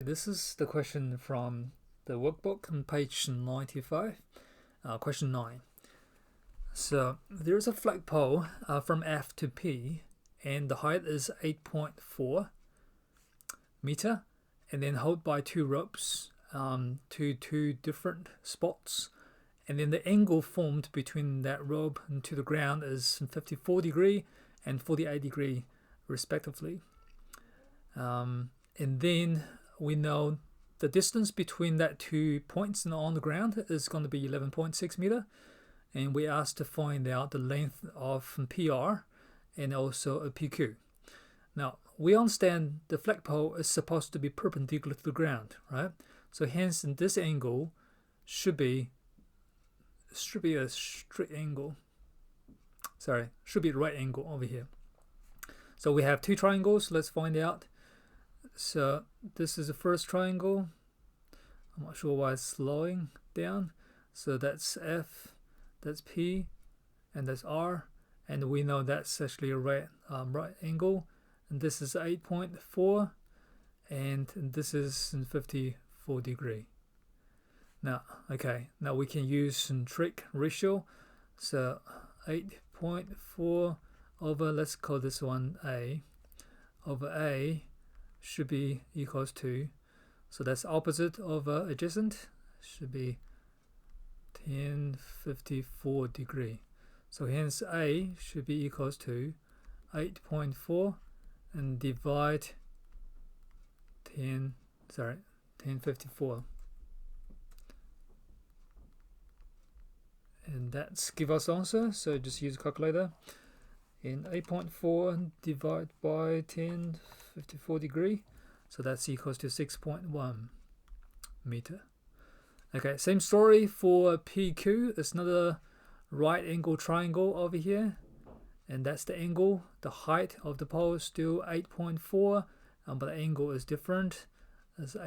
This is the question from the workbook on page 95, question 9. So there's a flagpole from F to P, and the height is 8.4 meter, and then held by two ropes to two different spots, and then the angle formed between that rope and to the ground is 54 degree and 48 degree respectively. And then we know the distance between that 2 points on the ground is going to be 11.6 meter, and we asked to find out the length of PR and also a PQ. Now we understand the flagpole is supposed to be perpendicular to the ground, right? So hence this angle should be a straight angle. Should be a right angle over here. So we have two triangles. Let's find out. So this is the first triangle. I'm not sure why it's slowing down. So that's F, that's P, and that's R, and we know that's actually a right angle. And this is 8.4, and this is 54 degree. Now we can use some trig ratio. So 8.4 over, let's call this one A, over A should be equals to, so that's opposite over adjacent, should be 1054 degree. So hence A should be equals to 8.4 and divide 1054. And that's give us the answer, so just use a calculator. In 8.4 divide by 1054 degree, so that's equals to 6.1 meter. Okay, same story for PQ. It's another right angle triangle over here, and that's the angle. The height of the pole is still 8.4, but the angle is different. It's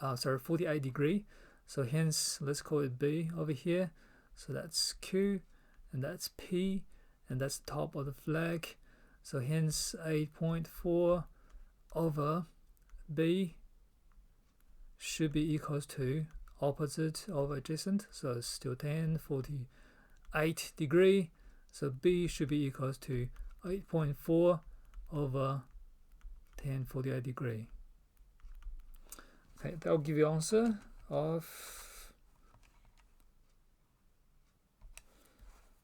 48 degree. So hence let's call it B over here. So that's Q, and that's P, and that's the top of the flag. So hence 8.4 over B should be equals to opposite over adjacent. So it's still 1048 degree. So B should be equals to 8.4 over 1048 degree. Okay, that'll give you an answer of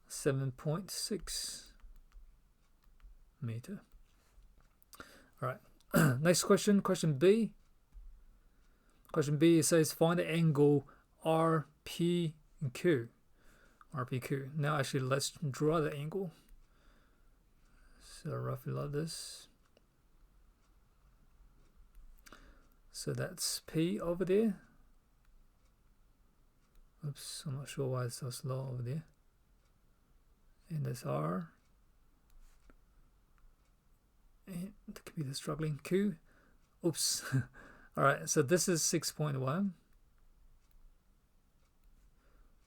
7.6 meter. All right, next question, question B. Question B says find the angle RPQ. RPQ. Now actually let's draw the angle. So roughly like this. So that's P over there. Oops, I'm not sure why it's so slow over there. And that's R. And the computer struggling. Q. Oops. Alright, so this is 6.1.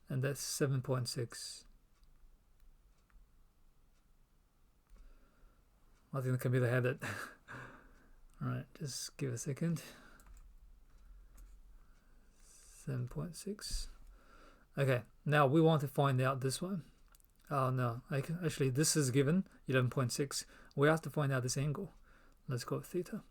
And that's 7.6. I think the computer had it. Alright, just give it a second. 7.6. Okay, now we want to find out this one. Oh no, actually this is given 11.6. We have to find out this angle. Let's go with theta.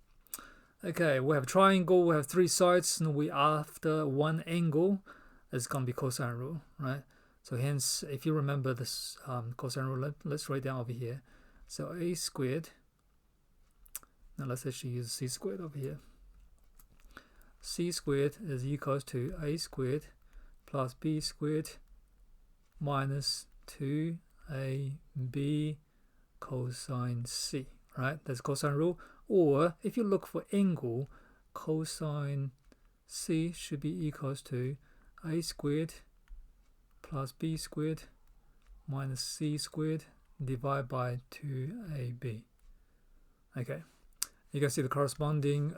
Okay, we have a triangle, we have three sides, and we after one angle is going to be cosine rule, right? So hence, if you remember this cosine rule, let's write down over here. So a squared, now let's actually use c squared over here. C squared is equals to a squared plus b squared minus 2ab cosine c, right? That's cosine rule. Or if you look for angle, cosine c should be equals to a squared plus b squared minus c squared divided by 2ab. Okay, you can see the corresponding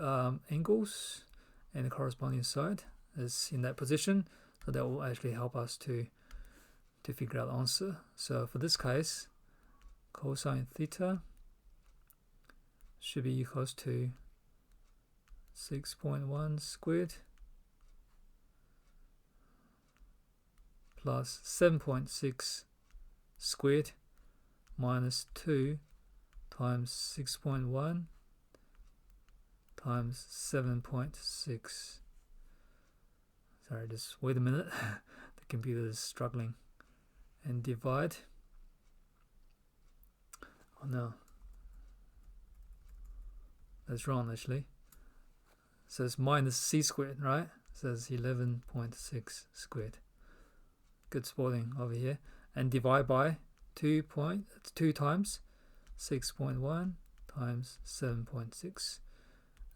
angles and the corresponding side is in that position, so that will actually help us to figure out the answer. So for this case, cosine theta should be equals to 6.1 squared plus 7.6 squared minus 2 times 6.1 times 7.6. Sorry, just wait a minute. The computer is struggling. And divide. Oh no. That's wrong actually. It says minus c squared, right? It says 11.6 squared. Good spotting over here. And divide by 2 times 6.1 times 7.6.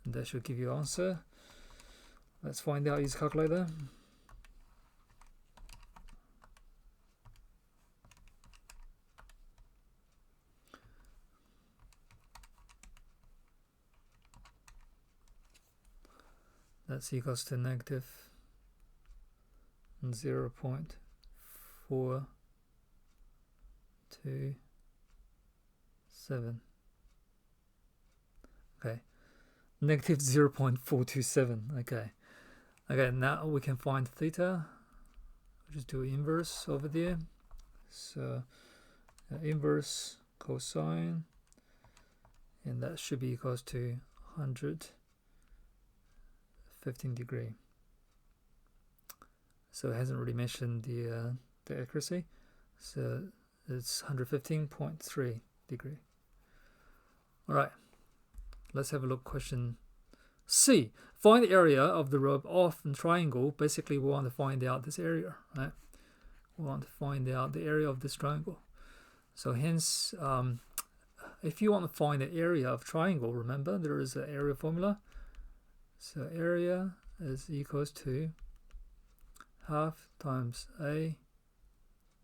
And that should give you an answer. Let's find out. Use calculator. That's equals to negative 0.427. Okay, negative 0.427. Okay, now we can find theta. We'll just do inverse over there. So inverse cosine, and that should be equals to 115 degree. So it hasn't really mentioned the accuracy. So it's 115.3 degree. All right, let's have a look. Question C. Find the area of the rope of the triangle. Basically, we want to find out this area, right? We want to find out the area of this triangle. So hence, if you want to find the area of triangle, remember there is an area formula. So area is equals to half times A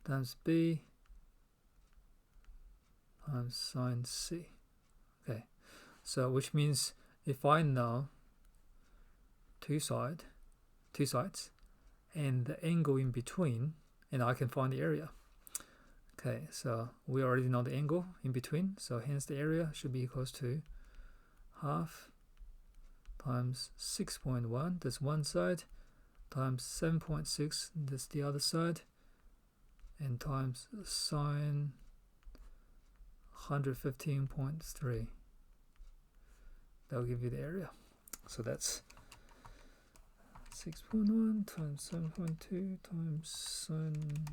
times B times sine C. Okay, so which means if I know two sides and the angle in between, and I can find the area. Okay, so we already know the angle in between, so hence the area should be equals to half times 6.1, that's one side, times 7.6, that's the other side, and times sine 115.3. That'll give you the area. So that's 6.1 times 7.2 times sine.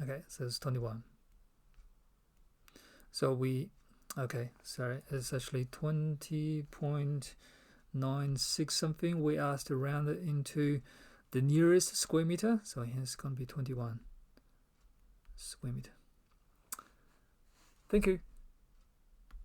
Okay, so it's 21. So it's actually 20.96 something. We asked to round it into the nearest square meter, so here it's going to be 21 square meter. Thank you.